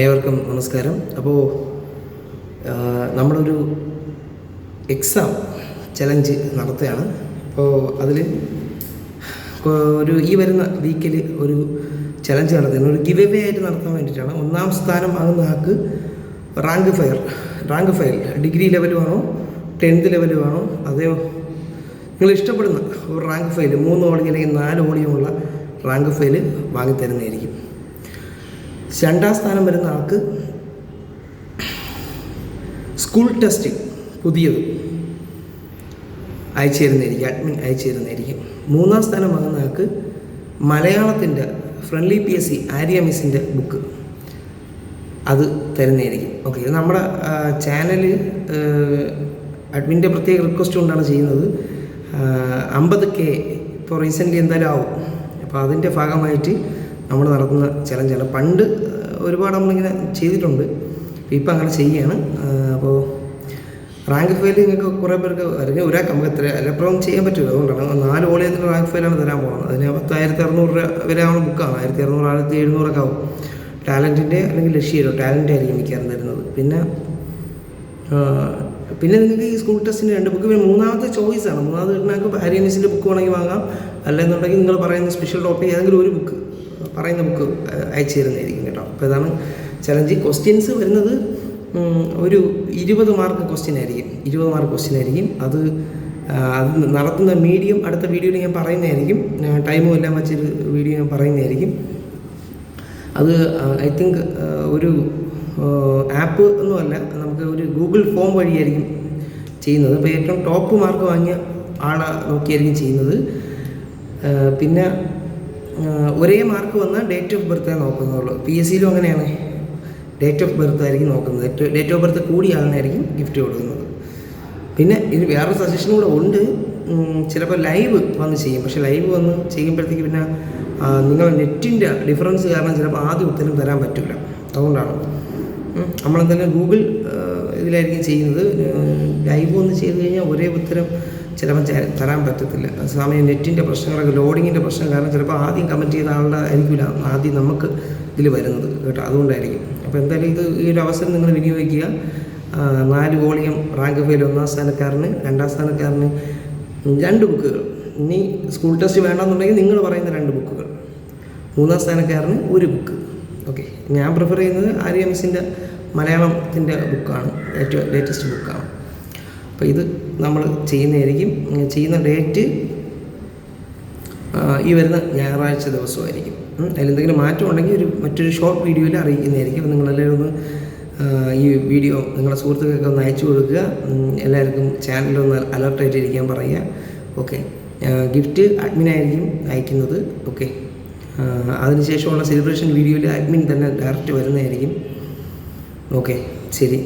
ഏവർക്കും നമസ്കാരം. അപ്പോൾ നമ്മളൊരു എക്സാം ചലഞ്ച് നടത്തുകയാണ്. അപ്പോൾ അതിൽ ഈ വരുന്ന വീക്കിൽ ഒരു ചലഞ്ച് നടത്തുന്നത് ഒരു ഗിവ് എവേ ആയിട്ട് നടത്താൻ വേണ്ടിയിട്ടാണ്. 1ാം സ്ഥാനം വാങ്ങുന്ന ആൾക്ക് റാങ്ക് ഫയൽ ഡിഗ്രി ലെവൽ വേണോ 10th ലെവൽ വേണോ അതെയോ നിങ്ങൾ ഇഷ്ടപ്പെടുന്ന ഒരു റാങ്ക് ഫയൽ 3 ഓളിയോ അല്ലെങ്കിൽ 4 ഓളിയുമുള്ള റാങ്ക് ഫയൽ വാങ്ങിത്തരുന്നതായിരിക്കും. 2ാം സ്ഥാനം വരുന്ന ആൾക്ക് സ്കൂൾ ടെസ്റ്റ് പുതിയത് അയച്ചു തരുന്നതായിരിക്കും, അഡ്മിൻ അയച്ചു തരുന്നതായിരിക്കും. 3ാം സ്ഥാനം വാങ്ങുന്ന ആൾക്ക് മലയാളത്തിൻ്റെ ഫ്രണ്ട്ലി PSC ആര്യ മിസ്സിൻ്റെ ബുക്ക് അത് തരുന്നതായിരിക്കും. ഓക്കെ, ഇത് നമ്മുടെ ചാനൽ അഡ്മിൻ്റെ പ്രത്യേക റിക്വസ്റ്റ് കൊണ്ടാണ് ചെയ്യുന്നത്. 50K ഇപ്പോൾ റീസെൻ്റ്ലി എന്തായാലും ആവും. അപ്പോൾ അതിൻ്റെ ഭാഗമായിട്ട് നമ്മൾ നടത്തുന്ന ചലഞ്ചാണ്. പണ്ട് ഒരുപാട് നമ്മളിങ്ങനെ ചെയ്തിട്ടുണ്ട്, ഇപ്പം അങ്ങനെ ചെയ്യുകയാണ്. അപ്പോൾ റാങ്ക് ഫയൽ നിങ്ങൾക്ക് കുറേ പേർക്ക് അല്ലെങ്കിൽ ഒരാൾക്ക് നമുക്ക് എത്ര എല്ലാം ചെയ്യാൻ പറ്റില്ല. അതുകൊണ്ടാണ് 4 ഓളിയത്തിൻ്റെ റാങ്ക് ഫയലാണ് തരാൻ പോകുന്നത്. അതിന് 10,600 രൂപ വരെ ആവുന്ന ബുക്കാണ്. 1,600 1,700 ആവും. ടാലൻറ്റിൻ്റെ അല്ലെങ്കിൽ ലക്ഷ്യമോ ടാലൻ്റ് ആയിരിക്കും മിക്കവാറും തരുന്നത്. പിന്നെ നിങ്ങൾക്ക് ഈ സ്കൂൾ ടെസ്റ്റിൻ്റെ 2 ബുക്ക്, പിന്നെ 3ാമത്തെ ചോയ്സാണ്. 3ാമത് കിട്ടുന്നവർക്ക് ആര്യ മിസ്സിൻ്റെ ബുക്ക് വേണമെങ്കിൽ വാങ്ങാം. അല്ലെന്നുണ്ടെങ്കിൽ നിങ്ങൾ പറയുന്ന സ്പെഷ്യൽ ടോപ്പിക് ഏതെങ്കിലും ഒരു ബുക്ക് പറയുന്ന ബുക്ക് അയച്ചു തരുന്നതായിരിക്കും കേട്ടോ. അപ്പോൾ ഇതാണ് ചലഞ്ച്. ക്വസ്റ്റ്യൻസ് വരുന്നത് ഒരു 20 മാർക്ക് ക്വസ്റ്റ്യൻ ആയിരിക്കും. അത് നടത്തുന്ന മീഡിയം അടുത്ത വീഡിയോയിൽ ഞാൻ പറയുന്നതായിരിക്കും. ടൈമും എല്ലാം വെച്ചൊരു വീഡിയോ ഞാൻ പറയുന്നതായിരിക്കും. അത് ഐ തിങ്ക് ഒരു ആപ്പ് ഒന്നുമല്ല, നമുക്ക് ഒരു ഗൂഗിൾ ഫോം വഴിയായിരിക്കും ചെയ്യുന്നത്. അപ്പോൾ ഏറ്റവും ടോപ്പ് മാർക്ക് വാങ്ങിയ ആളെ നോക്കിയായിരിക്കും ചെയ്യുന്നത്. പിന്നെ ഒരേ മാർക്ക് വന്നാൽ ഡേറ്റ് ഓഫ് ബർത്തേ നോക്കുന്നുള്ളൂ. PSCയിലും അങ്ങനെയാണ്, ഡേറ്റ് ഓഫ് ബർത്ത് ആയിരിക്കും നോക്കുന്നത്. ഡേറ്റ് ഓഫ് ബർത്ത് കൂടിയ ആളിനായിരിക്കും ഗിഫ്റ്റ് കൊടുക്കുന്നത്. പിന്നെ ഇത് വേറൊരു സജഷൻ കൂടെ ഉണ്ട്. ചിലപ്പോൾ ലൈവ് വന്ന് ചെയ്യും. പക്ഷേ ലൈവ് വന്ന് ചെയ്യുമ്പോഴത്തേക്ക് പിന്നെ നിങ്ങൾ നെറ്റിൻ്റെ ഡിഫറൻസ് കാരണം ചിലപ്പോൾ ആദ്യം ഉത്തരം തരാൻ പറ്റില്ല. അതുകൊണ്ടാണ് നമ്മളെന്തായാലും ഗൂഗിൾ ഇതിലായിരിക്കും ചെയ്യുന്നത്. ലൈവ് വന്ന് ചെയ്ത് കഴിഞ്ഞാൽ ഒരേ ഉത്തരം ചിലപ്പോൾ തരാൻ പറ്റത്തില്ല. സമയം നെറ്റിൻ്റെ പ്രശ്നങ്ങളൊക്കെ, ലോഡിങ്ങിൻ്റെ പ്രശ്നം കാരണം ചിലപ്പോൾ ആദ്യം കമൻറ്റ് ചെയ്ത ആളുടെ ആയിരിക്കില്ല ആദ്യം നമുക്ക് ഇതിൽ വരുന്നത് കേട്ടോ. അതുകൊണ്ടായിരിക്കും. അപ്പോൾ എന്തായാലും ഈ ഒരു അവസരം നിങ്ങൾ വിനിയോഗിക്കുക. 4 വോളിയം റാങ്ക് ഫയൽ 1ാം സ്ഥാനക്കാരന്, 2ാം സ്ഥാനക്കാരന് 2 ബുക്കുകൾ. ഇനി സ്കൂൾ ടെസ്റ്റ് വേണമെന്നുണ്ടെങ്കിൽ നിങ്ങൾ പറയുന്ന 2 ബുക്കുകൾ. 3ാം സ്ഥാനക്കാരന് 1 ബുക്ക്. ഓക്കെ, ഞാൻ പ്രിഫർ ചെയ്യുന്നത് ആര്യ മിസ്സിൻ്റെ മലയാളത്തിൻ്റെ ബുക്കാണ്, ഏറ്റവും ലേറ്റസ്റ്റ് ബുക്കാണ്. അപ്പോൾ ഇത് നമ്മൾ ചെയ്യുന്നതായിരിക്കും. ചെയ്യുന്ന ഡേറ്റ് ഈ വരുന്ന ഞായറാഴ്ച ദിവസമായിരിക്കും. അതിലെന്തെങ്കിലും മാറ്റം ഉണ്ടെങ്കിൽ മറ്റൊരു ഷോർട്ട് വീഡിയോയിൽ അറിയിക്കുന്നതായിരിക്കും. അപ്പോൾ നിങ്ങളെല്ലാവരും ഒന്ന് ഈ വീഡിയോ നിങ്ങളുടെ സുഹൃത്തുക്കൾക്ക് ഒന്ന് അയച്ചു കൊടുക്കുക. എല്ലാവർക്കും ചാനലൊന്ന് അലർട്ടായിട്ടിരിക്കാൻ പറയുക. ഓക്കെ, ഗിഫ്റ്റ് അഡ്മിനായിരിക്കും അയക്കുന്നത്. ഓക്കെ, അതിനുശേഷമുള്ള സെലിബ്രേഷൻ വീഡിയോയിൽ അഡ്മിൻ തന്നെ ഡയറക്റ്റ് വരുന്നതായിരിക്കും. ഓക്കെ, ശരി.